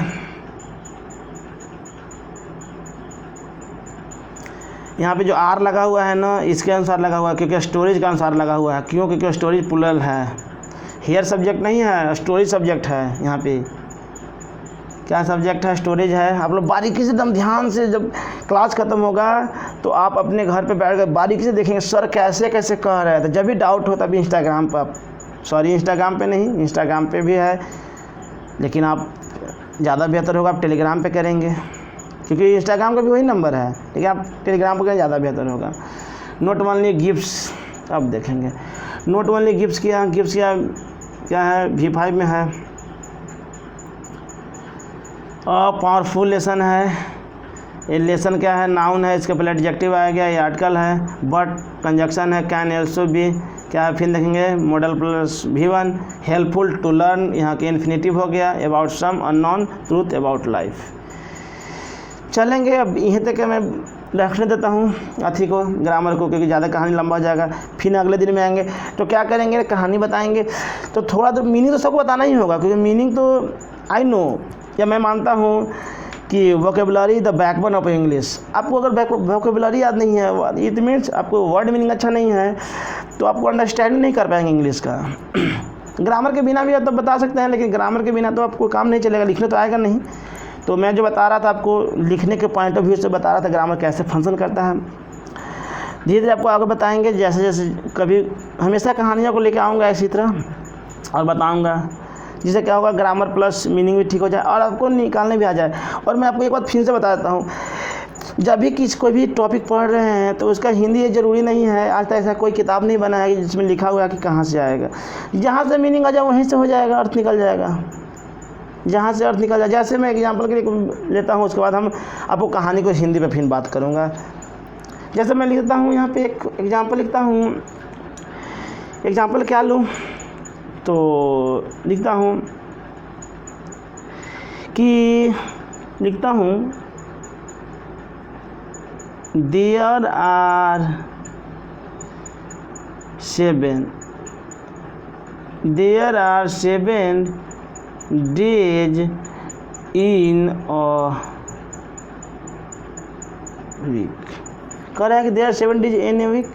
यहाँ पे जो आर लगा हुआ है ना, इसके अनुसार लगा हुआ है, क्योंकि स्टोरेज के अनुसार लगा हुआ है। क्यों? क्योंकि स्टोरेज प्लूरल है, हेयर सब्जेक्ट नहीं है, स्टोरेज सब्जेक्ट है यहाँ पे। क्या सब्जेक्ट है, स्टोरेज है। आप लोग बारीकी से एकदम ध्यान से, जब क्लास ख़त्म होगा तो आप अपने घर पे बैठ कर बारीकी से देखेंगे सर कैसे कैसे कह रहे थे। जब भी डाउट हो तभी इंस्टाग्राम पर आप, सॉरी इंस्टाग्राम पे नहीं, इंस्टाग्राम पे भी है, लेकिन आप ज़्यादा बेहतर होगा आप टेलीग्राम पे करेंगे, क्योंकि इंस्टाग्राम का भी वही नंबर है, लेकिन आप टेलीग्राम पर करें ज़्यादा बेहतर होगा। नोट ओनली गिफ्ट्स अब देखेंगे। नोट ओनली गिफ्ट्स किया क्या है, V5 में है। और पावरफुल लेसन है। ये लेसन क्या है, नाउन है, इसके पहले एडजेक्टिव आएगा, ये आर्टिकल है। बट कंजक्शन है, कैन एल्सो बी, क्या है फिर देखेंगे, modal plus V1। Helpful to learn, यहाँ के इन्फिनेटिव हो गया। About some unknown truth about life. चलेंगे अब यहीं तक मैं रखने देता हूँ अथी को, ग्रामर को, क्योंकि ज़्यादा कहानी लंबा हो जाएगा। फिर अगले दिन में आएंगे तो क्या करेंगे, कहानी बताएंगे। तो थोड़ा तो मीनिंग तो सबको बताना ही होगा, क्योंकि मीनिंग तो आई नो, या मैं मानता हूँ कि vocabulary the backbone of English. आपको अगर वोकेबुलरी याद नहीं है, इट मीन्स आपको वर्ड मीनिंग अच्छा नहीं है, तो आपको अंडरस्टैंड नहीं कर पाएंगे इंग्लिश का। ग्रामर के बिना भी आप तो बता सकते हैं, लेकिन ग्रामर के बिना तो आपको काम नहीं चलेगा, लिखने तो आएगा नहीं। तो मैं जो बता रहा था आपको लिखने के पॉइंट ऑफ व्यू से बता रहा था ग्रामर कैसे फंक्शन करता है। धीरे धीरे आपको आगे बताएंगे, जैसे जैसे कभी हमेशा कहानियों को लेकर आऊँगा इसी तरह और बताऊँगा, जिससे क्या होगा ग्रामर प्लस मीनिंग भी ठीक हो जाए और आपको निकालने भी आ जाए। और मैं आपको एक बात फिर से बता देता हूँ, जब भी कोई भी टॉपिक पढ़ रहे हैं तो उसका हिंदी ये ज़रूरी नहीं है। आज तक ऐसा कोई किताब नहीं बना है जिसमें लिखा हुआ है कि कहाँ से आएगा। जहाँ से मीनिंग आ जाए वहीं से हो जाएगा, अर्थ निकल जाएगा, जहाँ से अर्थ निकल जाए। जैसे मैं एग्जांपल के लिए लेता हूँ, उसके बाद हम आपको कहानी को हिंदी पे फिर बात करूँगा। जैसे मैं लिखता हूँ यहाँ पे एक एग्जांपल लिखता हूँ, एग्जांपल क्या लूँ, तो लिखता हूँ कि there are 7 days in a week। कह रहा है कि there 7 days in a week।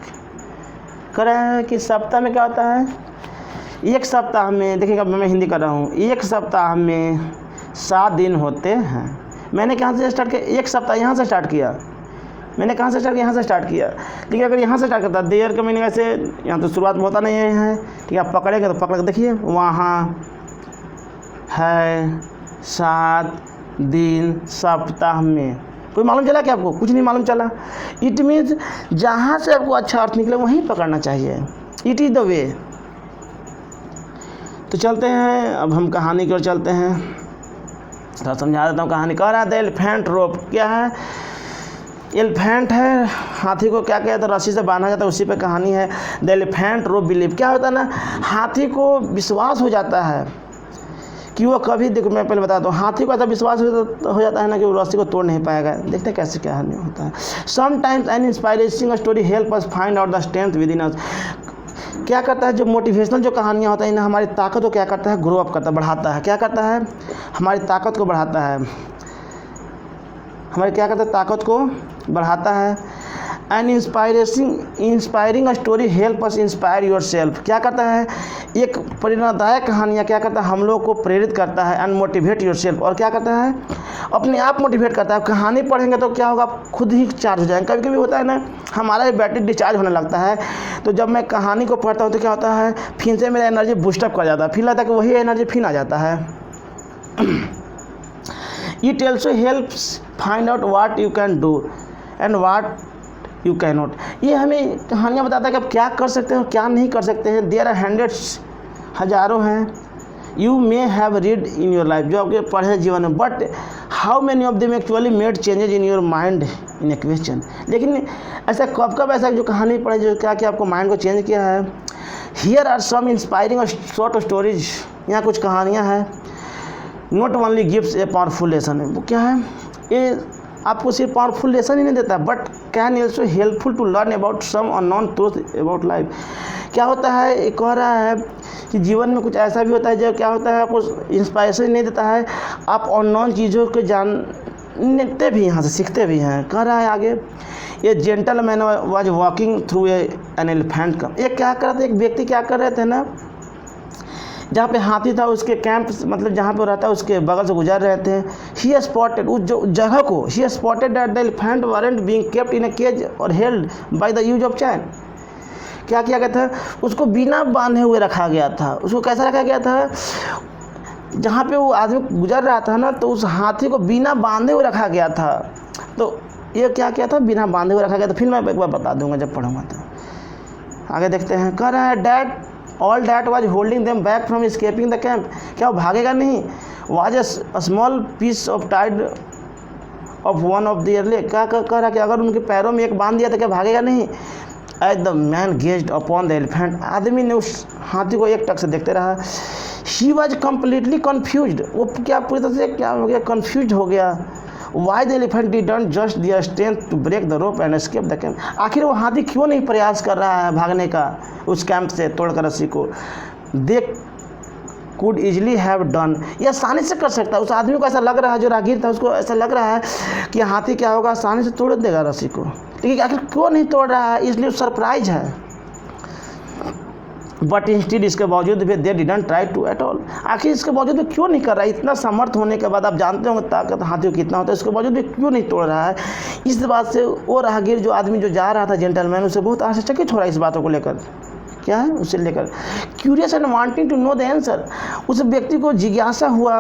कह रहा है कि सप्ताह में क्या होता है, एक सप्ताह में, देखिएगा मैं हिंदी कर रहा हूँ, एक सप्ताह में 7 दिन होते हैं। मैंने कहाँ से स्टार्ट किया, एक सप्ताह यहाँ से स्टार्ट किया, मैंने कहाँ से स्टार्ट किया, यहाँ से स्टार्ट किया। लेकिन अगर यहाँ से स्टार्ट करता, देयर का मीनिंग ऐसे यहाँ तो शुरुआत में होता नहीं है, ठीक है। आप पकड़ेंगे तो पकड़ के देखिए, वहाँ है 7 दिन सप्ताह में। कोई मालूम चला क्या आपको? कुछ नहीं मालूम चला। इट मीन्स जहाँ से आपको अच्छा अर्थ निकले वहीं पकड़ना चाहिए, इट इज़ द वे। तो चलते हैं अब हम कहानी की ओर चलते हैं, थोड़ा समझा देता हूँ कहानी। कह रहा था एलिफेंट रोप क्या है, एलिफेंट है, हाथी को क्या कहते हैं, रस्सी से बांधा जाता है, उसी पे कहानी है। द एलिफेंट रोप बिलीव, क्या होता है ना, हाथी को विश्वास हो जाता है कि वो कभी, देखो मैं पहले बताता हूँ, हाथी को ऐसा विश्वास हो जाता है ना कि वो रस्सी को तोड़ नहीं पाएगा। देखते हैं कैसे क्या होता है। Sometimes an inspirational story help us find out the strength within us. क्या करता है, जो मोटिवेशनल जो कहानियाँ होता है ना, हमारी ताकत को क्या करता है, ग्रो अप करता है, बढ़ाता है। क्या करता है, हमारी ताकत को बढ़ाता है, हमारी क्या करता है, ताकत को बढ़ाता है। And inspiring story help us inspire your self. क्या करता है, एक प्रेरणादायक कहानियाँ क्या करता है, हम लोग को प्रेरित करता है। एंड मोटिवेट योर सेल्फ, और क्या करता है, अपने आप मोटिवेट करता है। कहानी पढ़ेंगे तो क्या होगा, आप खुद ही चार्ज हो जाएंगे। कभी कभी होता है ना, हमारा बैटरी डिस्चार्ज होने लगता है, तो जब मैं कहानी को पढ़ता हूँ तो क्या होता है, फिर से मेरा एनर्जी बूस्टअप कर जाता है, फिर लगता है कि वही एनर्जी फिर आ जाता है। It also helps find out what you can do and what you can not. ये हमें कहानियाँ बताता है कि आप क्या कर सकते हैं और क्या नहीं कर सकते हैं। देयर आर हंड्रेड्स, हज़ारों हैं, you may have read in your life, जो आपके पढ़े जीवन में, but how many of them actually made changes in your mind in A question. लेकिन ऐसा कब ऐसा जो कहानी पढ़े जो क्या क्या आपको माइंड को चेंज किया है। Here are some inspiring short stories, यहाँ कुछ कहानियाँ हैं। Not only gives a powerful lesson, वो क्या है, ये आपको सिर्फ पावरफुल लेसन ही नहीं देता, but can also helpful to learn about some unknown truth about life. क्या होता है, ये कह रहा है कि जीवन में कुछ ऐसा भी होता है जो क्या होता है, आपको इंस्पायरेशन नहीं देता है, आप अननोन चीज़ों को जानते भी, यहाँ से सीखते भी हैं। कह रहा है आगे, ये gentleman was walking through an elephant का। ये क्या कर रहे थे, एक व्यक्ति क्या कर रहे थे ना, जहाँ पे हाथी था उसके कैंप, मतलब जहाँ पे वो रहता है उसके बगल से गुजर रहे थे। ही स्पॉटेड, उस जो जगह को, he spotted that the elephant weren't being kept in a cage और held by the use of chain. क्या किया गया था, उसको बिना बांधे हुए रखा गया था। उसको कैसा रखा गया था, जहाँ पे वो आदमी गुजर रहा था ना, तो उस हाथी को बिना बांधे हुए रखा गया था। तो ये क्या किया था, बिना बांधे हुए रखा गया था। फिर मैं एक बार बता दूंगा जब पढ़ूंगा तो। आगे देखते हैं, कह रहा है that all that was holding them back from escaping the camp. क्या वो भागेगा नहीं, was a small piece of tied of one of their leg. क्या कह रहा है कि अगर उनके पैरों में एक बांध दिया तो क्या भागेगा नहीं। As the man gazed upon the elephant, आदमी ने उस हाथी को एक टक से देखते रहा। शी वॉज कम्प्लीटली कन्फ्यूज, वो क्या पूरी तरह से क्या हो गया, कन्फ्यूज हो गया। Why the elephant didn't just their strength to break the rope and escape the camp. आखिर वो हाथी क्यों नहीं प्रयास कर रहा है भागने का उस कैंप से तोड़कर रस्सी को। They could easily have done, ये आसानी से कर सकता है। उस आदमी को ऐसा लग रहा है, जो राहगीर था उसको ऐसा लग रहा है कि हाथी क्या होगा, आसानी से तोड़ देगा रस्सी को। लेकिन आखिर क्यों नहीं तोड़ रहा है, इसलिए सरप्राइज है। बट इंस्टीड, इसके बावजूद भी they didn't try to at all. आखिर इसके बावजूद भी क्यों नहीं कर रहा है, इतना समर्थ होने के बाद, आप जानते होंगे ताकत हाथियों कितना होता है, इसके बावजूद भी क्यों नहीं तोड़ रहा है। इस बात से वो राहगीर जो आदमी जो जा रहा था, जेंटलमैन, उसे बहुत आश्चर्यचकित हो रहा है इस बातों को लेकर। क्या है उसे लेकर, curious and wanting to know the answer. उस व्यक्ति को जिज्ञासा हुआ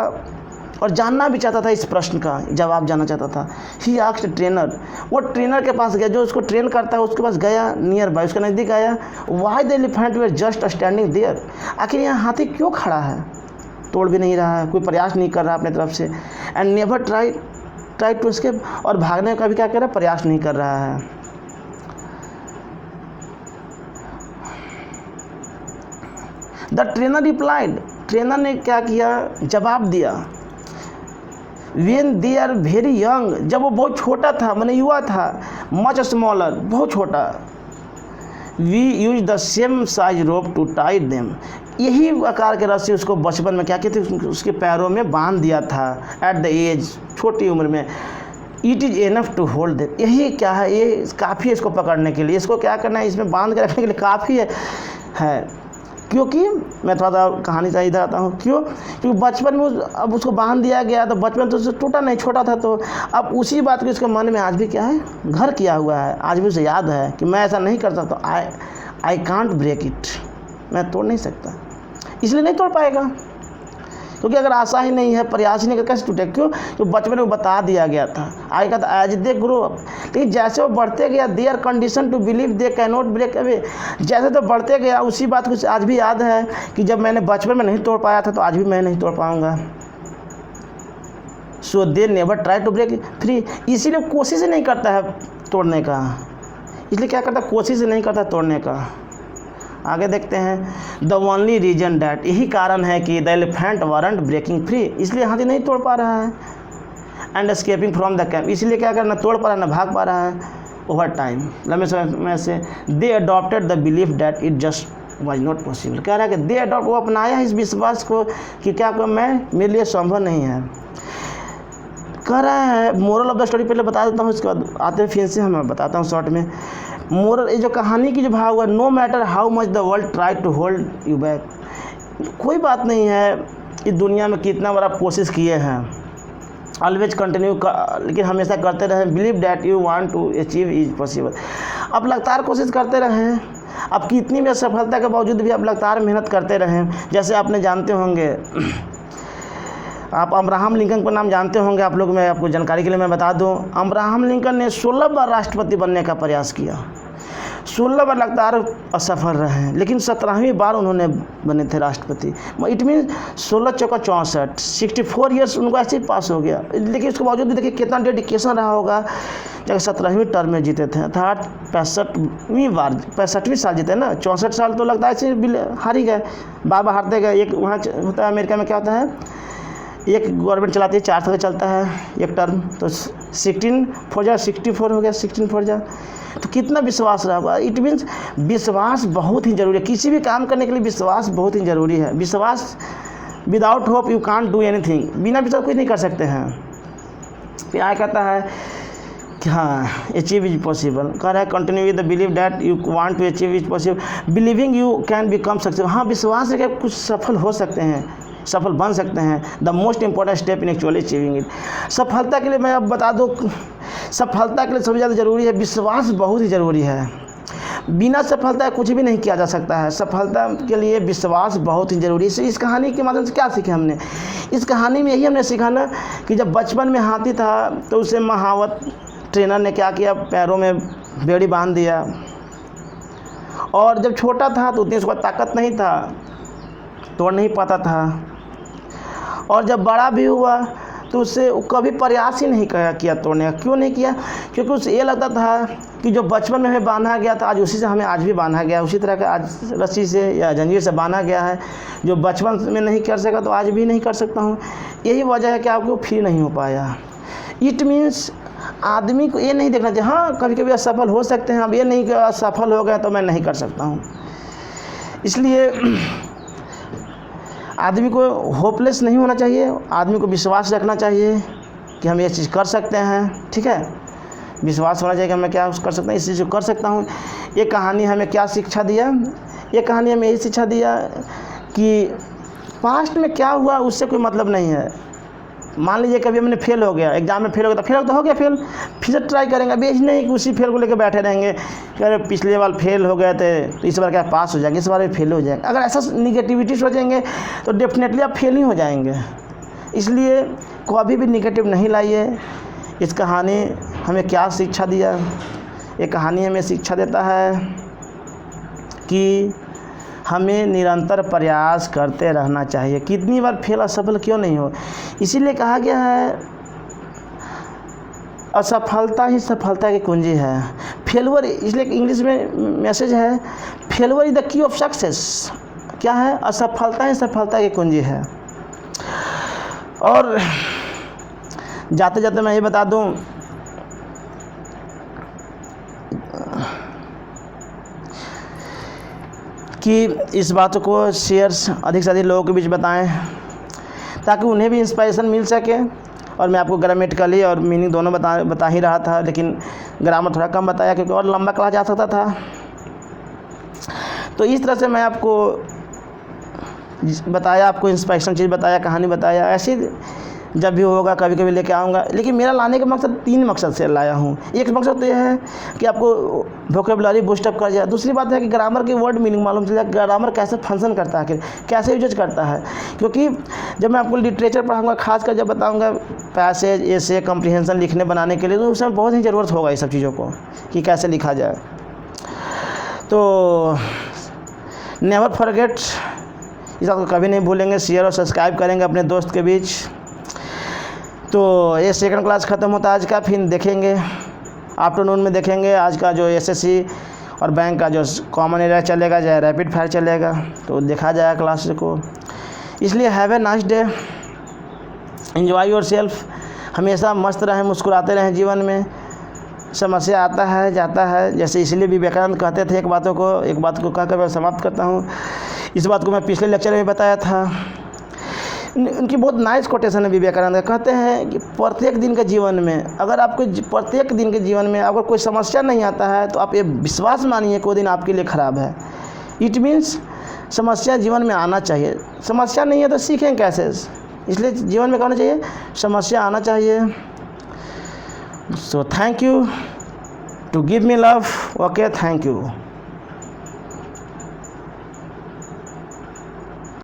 और जानना भी चाहता था, इस प्रश्न का जवाब जानना चाहता था। ही आस्क्ड ट्रेनर, वो ट्रेनर के पास गया, जो उसको ट्रेन करता है उसके पास गया, नियर बाय, उसके नज़दीक आया। Why the elephant were just standing there, आखिर यहाँ हाथी क्यों खड़ा है, तोड़ भी नहीं रहा है, कोई प्रयास नहीं कर रहा अपने तरफ से। And never try to escape, और भागने का भी क्या कर रहा है, प्रयास नहीं कर रहा है। द ट्रेनर रिप्लाइड, ट्रेनर ने क्या किया, जवाब दिया। When they are very young, जब वो बहुत छोटा था, मैंने युवा था, मच स्मॉलर, बहुत छोटा। We use the same size rope to tie them, यही आकार के रस्सी उसको बचपन में क्या किए थे, उसके पैरों में बांध दिया था। एट द एज, छोटी उम्र में। It is enough to hold them, यही क्या है, ये काफ़ी है इसको पकड़ने के लिए। इसको क्या करना है, इसमें बांध के रखने के लिए काफ़ी है। क्योंकि मैं थोड़ा कहानी से इधर आता हूँ, क्योंकि बचपन में अब उसको बांध दिया गया, तो बचपन तो उससे टूटा नहीं, छोटा था, तो अब उसी बात को इसके मन में आज भी क्या है, घर किया हुआ है। आज भी उसे याद है कि मैं ऐसा नहीं कर सकता, आई कांट ब्रेक इट, मैं तोड़ नहीं सकता, इसलिए नहीं तोड़ पाएगा। क्योंकि अगर आशा ही नहीं है, प्रयास ही नहीं कर, कैसे टूटे। क्यों, तो बचपन में बता दिया गया था। आगे का एज दे ग्रो अप, लेकिन जैसे वो बढ़ते गया, they are condition to believe they can not break away, जैसे तो बढ़ते गया, उसी बात को आज भी याद है कि जब मैंने बचपन में नहीं तोड़ पाया था, तो आज भी मैं नहीं तोड़ पाऊँगा। So they never try to break free, इसीलिए कोशिश ही नहीं करता है तोड़ने का। इसलिए क्या करता, कोशिश ही नहीं करता तोड़ने का। आगे देखते हैं, द ओनली रीजन डैट, यही कारण है कि the elephant weren't breaking free, इसलिए हाथी नहीं तोड़ पा रहा है। And escaping from the camp, इसलिए क्या करना, तोड़ पा रहा है, ना भाग पा रहा है। ओवर टाइम लंबे समय में से they adopted the belief that it just was not possible, कह रहा है कि दे अडॉप्ट, वो अपनाया इस विश्वास को कि क्या को मेरे लिए संभव नहीं है। कह रहा है, मोरल ऑफ द स्टोरी पहले बता देता हूँ, इसके बाद आते हैं फिर से हम बताता हूँ शॉर्ट में। मोरल, ये जो कहानी की जो भाव हुआ, no matter how much the world try to hold you back, कोई बात नहीं है इस दुनिया में कितना बार आप कोशिश किए हैं, ऑलवेज कंटिन्यू, लेकिन हमेशा करते रहें। Believe that you want to achieve is possible, आप लगातार कोशिश करते रहें। आप कितनी भी असफलता के बावजूद भी आप लगातार मेहनत करते रहें। जैसे आपने जानते होंगे, आप अब्राहम लिंकन का नाम जानते होंगे आप लोग, मैं आपको जानकारी के लिए मैं बता दूं, अब्राहम लिंकन ने 16 बार राष्ट्रपति बनने का प्रयास किया, 16 बार लगातार असफल रहे, लेकिन 17वीं बार उन्होंने बने थे राष्ट्रपति। इट मीन 16 चौका 64, 64 ईयर्स उनको ऐसे ही पास हो गया। लेकिन उसके बावजूद देखिए कितना डेडिकेशन रहा होगा, जब 17वीं टर्म में जीते थे, अर्थात 65वीं साल जीते ना। 64 साल तो लगता है ऐसे हार ही गए, बार बार हारते गए। एक वहाँ होता है अमेरिका में, क्या होता है, एक गवर्नमेंट चलाती है, 4 साल चलता है एक टर्म, तो 16 फोर जा 64 हो गया, 16 फोर जा, तो कितना विश्वास रहा होगा। इट मीन्स विश्वास बहुत ही ज़रूरी है, किसी भी काम करने के लिए विश्वास बहुत ही ज़रूरी है। विश्वास, without hope you can't do anything, बिना विश्वास कुछ नहीं कर सकते हैं। फिर आगे कहता है, कि हाँ अचीव इज पॉसिबल। कह रहा है continue with the believe that you want to achieve is possible, believing you can become successful. हाँ, विश्वास है कि कुछ सफल हो सकते हैं, सफल बन सकते हैं। The most important step in actually achieving it. सफलता के लिए मैं अब बता दूँ, सफलता के लिए सबसे ज़्यादा ज़रूरी है विश्वास, बहुत ही ज़रूरी है। बिना सफलता कुछ भी नहीं किया जा सकता है। सफलता के लिए विश्वास बहुत ही ज़रूरी है। इस कहानी के माध्यम से क्या सीखे हमने? इस कहानी में यही हमने सीखा ना कि जब बचपन में हाथी था तो उसे महावत ट्रेनर ने क्या किया, पैरों में बेड़ी बांध दिया। और जब छोटा था तो उतनी उसका ताकत नहीं था, तोड़ नहीं पाता था। और जब बड़ा भी हुआ तो उससे कभी प्रयास ही नहीं किया तोड़ने का। क्यों नहीं किया? क्योंकि उसे ये लगता था कि जो बचपन में हमें बांधा गया था आज उसी से हमें आज भी बांधा गया, उसी तरह का आज रस्सी से या जंजीर से बांधा गया है। जो बचपन में नहीं कर सका तो आज भी नहीं कर सकता हूँ। यही वजह है कि आपको फ्री नहीं हो पाया। इट मीन्स आदमी को ये नहीं देखना चाहिए हाँ कभी कभी असफल हो सकते हैं, अब ये नहीं कि असफल हो गए तो मैं नहीं कर सकता हूँ। इसलिए आदमी को होपलेस नहीं होना चाहिए, आदमी को विश्वास रखना चाहिए कि हम ये चीज़ कर सकते हैं। ठीक है, विश्वास होना चाहिए कि मैं क्या कर सकता हूँ, इस चीज़ को कर सकता हूँ। ये कहानी हमें क्या शिक्षा दिया? ये कहानी हमें यही शिक्षा दिया कि पास्ट में क्या हुआ उससे कोई मतलब नहीं है। मान लीजिए कभी हमने फेल हो गया, एग्जाम में फेल हो गया, तो फेल तो हो गया, फेल फिर से ट्राई करेंगे। अभी ऐसे नहीं कि उसी फेल को लेकर बैठे रहेंगे कि अरे पिछले बार फेल हो गए थे तो इस बार क्या पास हो जाएंगे, इस बार भी फेल हो जाएंगे। अगर ऐसा निगेटिविटी सोचेंगे तो डेफिनेटली आप फेल ही हो जाएंगे। इसलिए कभी भी निगेटिव नहीं लाइए। इस कहानी हमें क्या शिक्षा दिया? ये कहानी हमें शिक्षा देता है कि हमें निरंतर प्रयास करते रहना चाहिए। कितनी बार फेल असफल क्यों नहीं हो। इसीलिए कहा गया है असफलता ही सफलता की कुंजी है। फेलवर, इसलिए इंग्लिश में मैसेज है failure is the key of success. क्या है? असफलता ही सफलता की कुंजी है। और जाते जाते मैं ये बता दूं कि इस बात को शेयर्स अधिक से अधिक लोगों के बीच बताएं ताकि उन्हें भी इंस्पिरेशन मिल सके। और मैं आपको ग्रामेटिकली और मीनिंग दोनों बता ही रहा था, लेकिन ग्रामर थोड़ा कम बताया क्योंकि और लंबा क्लास जा सकता था। तो इस तरह से मैं आपको बताया, आपको इंस्पिरेशन चीज़ बताया, कहानी बताया। ऐसी जब भी होगा कभी कभी लेके आऊँगा। लेकिन मेरा लाने का मकसद 3 मकसद से लाया हूँ। एक मकसद तो यह है कि आपको वोकेबुलरी बूस्टअप कर जाए। दूसरी बात है कि ग्रामर की वर्ड मीनिंग मालूम चल जाए, ग्रामर कैसे फंक्शन करता है, कैसे यूज करता है। क्योंकि जब मैं आपको लिटरेचर पढ़ाऊँगा, खासकर जब बताऊँगा पैसेज, एसे, कम्प्रीहेंशन लिखने बनाने के लिए, तो उसमें बहुत ही ज़रूरत होगा इस सब चीज़ों को कि कैसे लिखा जाए। तो नेवर फॉरगेट, इस बात को कभी नहीं भूलेंगे। शेयर और सब्सक्राइब करेंगे अपने दोस्त के बीच। तो ये सेकंड क्लास ख़त्म होता है आज का, फिर देखेंगे आफ्टरनून में देखेंगे आज का जो एसएससी और बैंक का जो कॉमन एरिया चलेगा, चाहे रैपिड फायर चलेगा, तो देखा जाएगा क्लास को। इसलिए have a nice day, enjoy your self. हमेशा मस्त रहें, मुस्कुराते रहें। जीवन में समस्या आता है जाता है, जैसे इसलिए विवेकानंद कहते थे एक बात को कहकर मैं समाप्त करता हूँ। इस बात को मैं पिछले लेक्चर में बताया था। उनकी बहुत नाइस कोटेशन है विवेकानंद का। कहते हैं कि प्रत्येक दिन के जीवन में अगर कोई समस्या नहीं आता है तो आप ये विश्वास मानिए कोई दिन आपके लिए ख़राब है। इट मीन्स समस्या जीवन में आना चाहिए। समस्या नहीं है तो सीखें कैसे। इसलिए जीवन में कहना चाहिए समस्या आना चाहिए। So thank you to give me love. Okay, thank you.